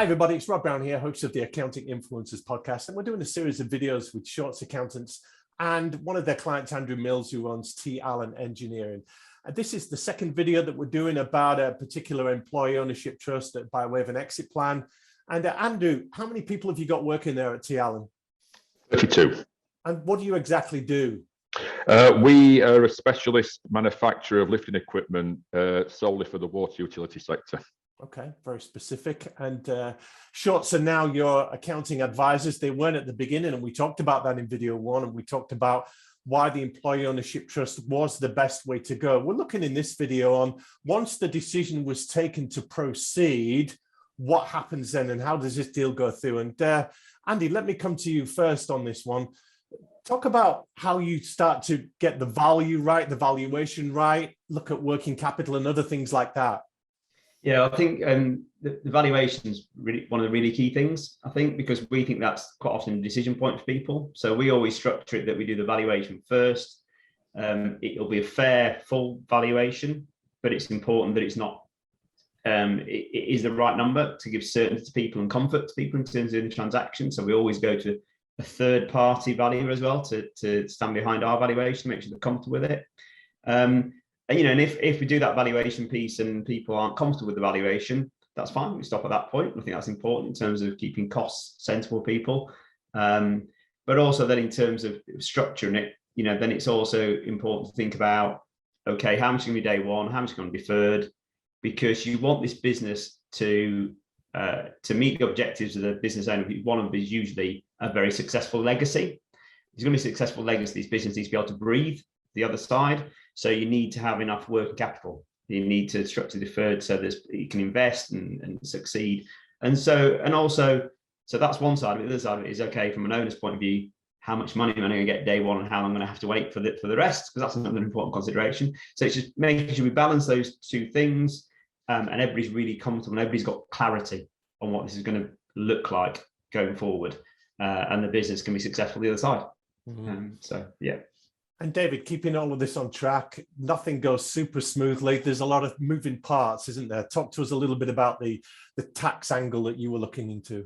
everybody, it's Rob Brown here, host of the Accounting Influencers podcast, and we're doing a series of videos with Shorts accountants and one of their clients, Andrew Mills, who owns T. Allen Engineering. And this is the second video that we're doing about a particular employee ownership trust by way of an exit plan. And Andrew, how many people have you got working there at T. Allen? 32. And what do you exactly do? We are a specialist manufacturer of lifting equipment solely for the water utility sector. Okay, very specific. And Shorts are now your accounting advisors. They weren't at the beginning, and we talked about that in video one, and we talked about why the employee ownership trust was the best way to go. We're looking in this video on once the decision was taken to proceed, what happens then and how does this deal go through? And Andy, let me come to you first on this one. Talk about how you start to get the value right, the valuation right, look at working capital and other things like that. Yeah, I think the valuation is really one of the really key things, I think, because we think that's quite often a decision point for people. So we always structure it that we do the valuation first. It'll be a fair, full valuation, but it's important that it's not, it is the right number to give certainty to people and comfort to people in terms of the transaction. So we always go to a third party valuer as well to stand behind our valuation, make sure they're comfortable with it. And, and if we do that valuation piece and people aren't comfortable with the valuation, that's fine. We stop at that point. I think that's important in terms of keeping costs sensible people. But also then in terms of structuring it, then it's also important to think about, okay, how much is going to be day one? How much is going to be deferred? Because you want this business to meet the objectives of the business owner. One of them is usually a very successful legacy. There's going to be a successful legacy. This business needs to be able to breathe the other side. So you need to have enough working capital. You need to structure deferred so that you can invest and succeed. So that's one side of it. The other side of it is, okay, from an owner's point of view, how much money am I going to get day one and how long I'm going to have to wait for the rest? Because that's another important consideration. So it's just making sure we balance those two things and everybody's really comfortable and everybody's got clarity on what this is going to look like going forward. And the business can be successful the other side. So, yeah. And David, keeping all of this on track, nothing goes super smoothly. There's a lot of moving parts, isn't there? Talk to us a little bit about the tax angle that you were looking into.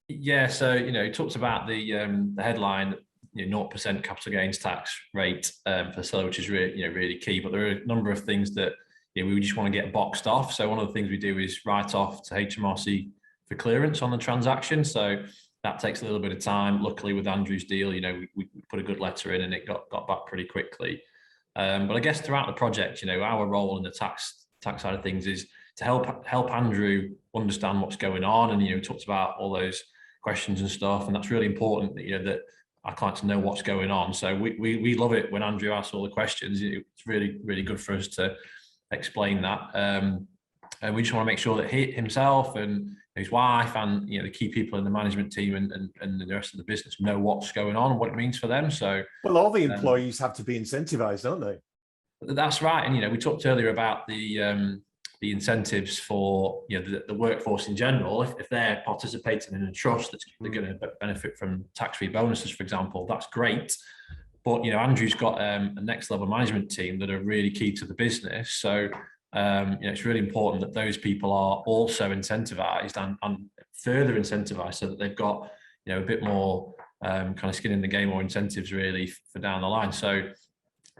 Yeah, so he talks about the headline, 0% capital gains tax rate for the seller, which is really key. But there are a number of things that we just want to get boxed off. So one of the things we do is write off to HMRC for clearance on the transaction. So that takes a little bit of time. Luckily, with Andrew's deal, we put a good letter in and it got back pretty quickly. But I guess throughout the project, our role in the tax side of things is to help Andrew understand what's going on. And he talks about all those questions and stuff, and that's really important that that our clients know what's going on. So we love it when Andrew asks all the questions. It's really good for us to explain that. And we just want to make sure that he himself and his wife and the key people in the management team and the rest of the business know what's going on and what it means for them. So well, all the employees have to be incentivized, don't they? That's right. And we talked earlier about the incentives for the workforce in general. If they're participating in a trust that's they're going to benefit from tax-free bonuses, for example, that's great. But Andrew's got a next level management team that are really key to the business. So it's really important that those people are also incentivized and further incentivized so that they've got a bit more kind of skin in the game or incentives really for down the line. So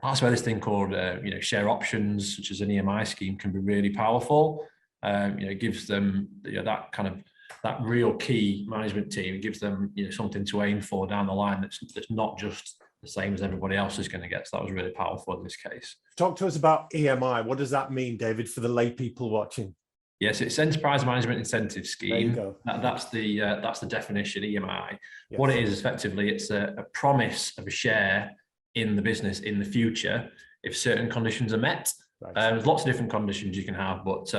that's where this thing called share options, such as an EMI scheme, can be really powerful. It gives them that kind of that real key management team. It gives them something to aim for down the line that's not just the same as everybody else is going to get. So that was really powerful in this case. Talk to us about EMI. What does that mean, David, for the lay people watching? Yes, it's Enterprise Management Incentive Scheme. There you go. That's the definition, EMI. Yes. What it is effectively, it's a promise of a share in the business in the future if certain conditions are met. Right. There's lots of different conditions you can have, but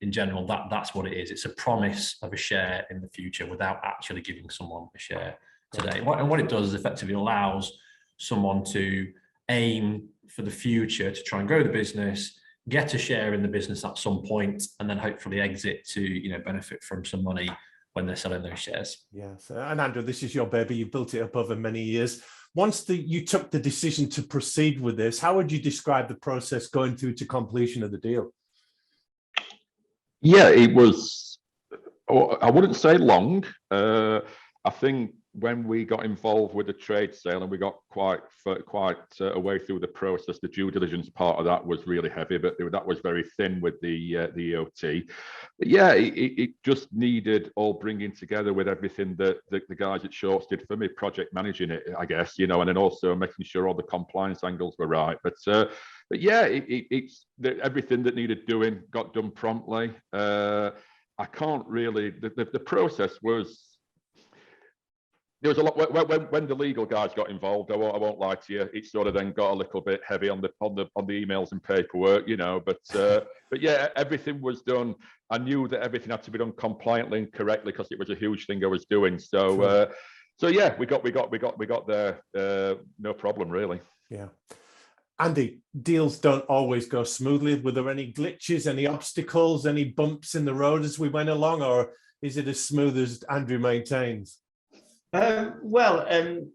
in general, that's what it is. It's a promise of a share in the future without actually giving someone a share today. And what it does is effectively allows someone to aim for the future to try and grow the business, get a share in the business at some point, and then hopefully exit to benefit from some money when they're selling those shares. Yes, and Andrew, this is your baby. You've built it up over many years. Once you took the decision to proceed with this, how would you describe the process going through to completion of the deal? Yeah, it was I wouldn't say long. I think when we got involved with the trade sale and we got quite a way through the process, the due diligence part of that was really heavy, but that was very thin with the EOT. But yeah, it just needed all bringing together with everything that the guys at Shorts did for me, project managing it, I guess, you know, and then also making sure all the compliance angles were right. But yeah, it's everything that needed doing got done promptly. I can't really. The process was. There was a lot when the legal guys got involved. I won't lie to you. It sort of then got a little bit heavy on the emails and paperwork, you know. But yeah, everything was done. I knew that everything had to be done compliantly and correctly because it was a huge thing I was doing. So sure. So yeah, we got there. No problem really. Yeah. Andy, deals don't always go smoothly. Were there any glitches, any obstacles, any bumps in the road as we went along, or is it as smooth as Andrew maintains? Relatively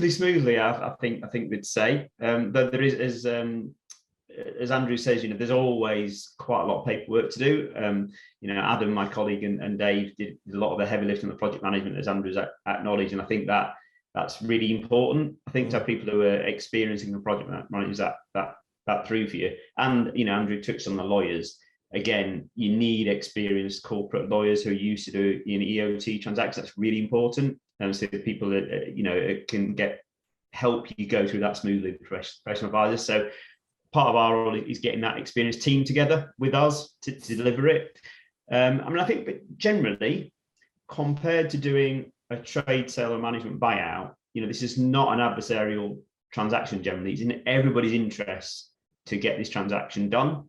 smoothly, I think we'd say. But there is, as Andrew says, you know, there's always quite a lot of paperwork to do. You know, Adam, my colleague, and Dave did a lot of the heavy lifting on the project management, as Andrew's acknowledged, and I think that's really important. I think to have people who are experiencing the project managers that through for you. And you know, Andrew touched on the lawyers. Again, you need experienced corporate lawyers who are used to do EOT transactions. That's really important. And so people that you know can help you go through that smoothly, professional advisors. So part of our role is getting that experienced team together with us to deliver it. I mean, I think, but generally, compared to doing a trade sale or management buyout, you know, this is not an adversarial transaction. Generally, it's in everybody's interest to get this transaction done.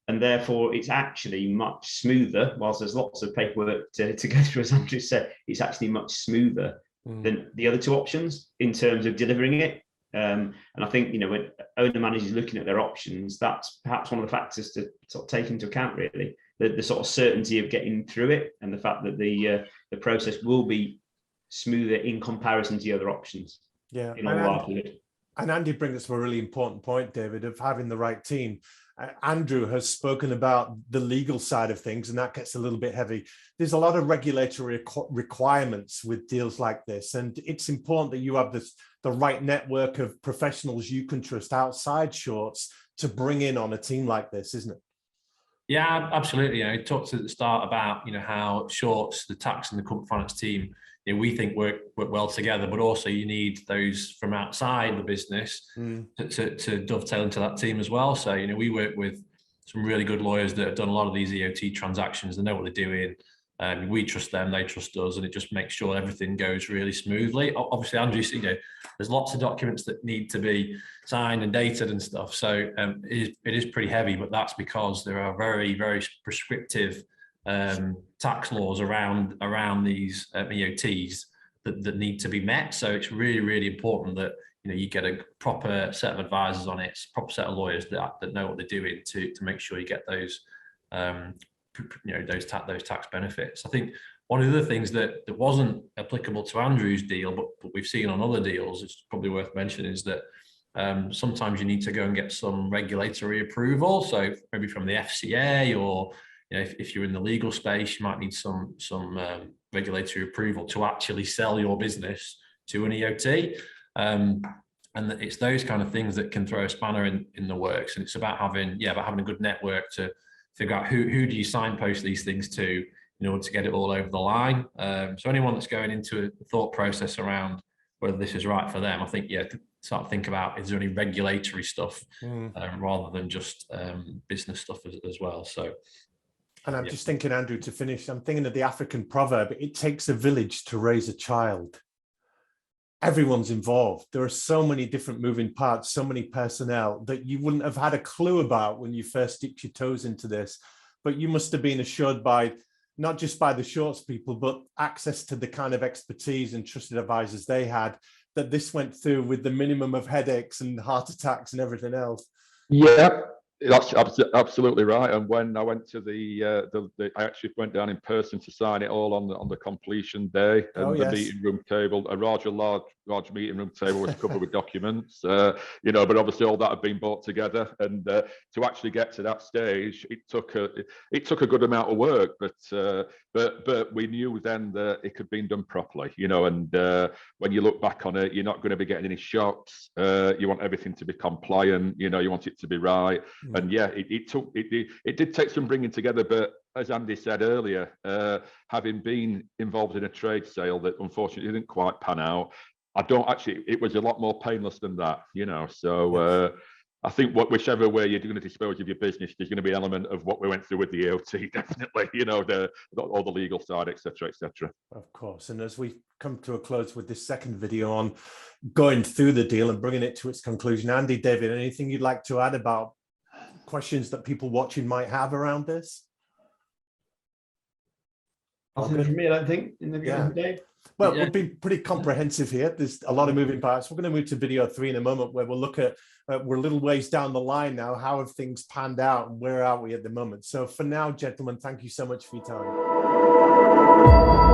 And therefore, it's actually much smoother. Whilst there's lots of paperwork to go through, as Andrew said, it's actually much smoother than the other two options in terms of delivering it. And I think, you know, when owner managers looking at their options, that's perhaps one of the factors to sort of take into account, really, the sort of certainty of getting through it and the fact that the process will be smoother in comparison to the other options. Yeah, in all likelihood. And Andy brings us to a really important point, David, of having the right team. Andrew has spoken about the legal side of things, and that gets a little bit heavy. There's a lot of regulatory requirements with deals like this, and it's important that you have the right network of professionals you can trust outside Shorts to bring in on a team like this, isn't it? Yeah, absolutely. You know, you talked at the start about, you know, how Shorts, the tax and the corporate finance team, you know, we think work well together, but also you need those from outside the business to dovetail into that team as well. So, you know, we work with some really good lawyers that have done a lot of these EOT transactions. They know what they're doing. We trust them, they trust us, and it just makes sure everything goes really smoothly. Obviously, Andrew, you know, there's lots of documents that need to be signed and dated and stuff. So it is pretty heavy, but that's because there are very, very prescriptive tax laws around these EOTs that need to be met. So it's really, really important that, you know, you get a proper set of advisors on it, proper set of lawyers that know what they're doing to make sure you get those you know, those tax benefits. I think one of the things that wasn't applicable to Andrew's deal, but we've seen on other deals, it's probably worth mentioning, is that sometimes you need to go and get some regulatory approval. So maybe from the FCA, or, you know, if you're in the legal space, you might need some regulatory approval to actually sell your business to an EOT. And it's those kind of things that can throw a spanner in the works. And it's about having a good network to figure out who do you signpost these things to in order to get it all over the line. So anyone that's going into a thought process around whether this is right for them, I think, to start to think about, is there any regulatory stuff rather than just business stuff as well. So, and I'm just thinking, Andrew, to finish, I'm thinking of the African proverb, it takes a village to raise a child. Everyone's involved. There are so many different moving parts, so many personnel that you wouldn't have had a clue about when you first dipped your toes into this. But you must have been assured by, not just by the Shorts people, but access to the kind of expertise and trusted advisors they had, that this went through with the minimum of headaches and heart attacks and everything else. Yeah, That's absolutely right. And when I went to I actually went down in person to sign it all on the completion day, and the meeting room table, a large meeting room table was covered with documents, you know, but obviously all that had been brought together, and to actually get to that stage, it took a good amount of work, but we knew then that it had been done properly, you know, and when you look back on it, you're not going to be getting any shocks. You want everything to be compliant, you know, you want it to be right. And yeah, it did take some bringing together, but as Andy said earlier, having been involved in a trade sale that unfortunately didn't quite pan out, it was a lot more painless than that, you know. So I think whichever way you're going to dispose of your business, there's going to be an element of what we went through with the EOT, definitely, you know, all the legal side, etc., etc. Of course. And as we come to a close with this second video on going through the deal and bringing it to its conclusion, Andy, David, anything you'd like to add about questions that people watching might have around this? Nothing from me, I don't think, in the day. Well, we've been pretty comprehensive here. There's a lot of moving parts. We're going to move to video 3 in a moment, where we'll look at, we're a little ways down the line now. How have things panned out and where are we at the moment? So for now, gentlemen, thank you so much for your time.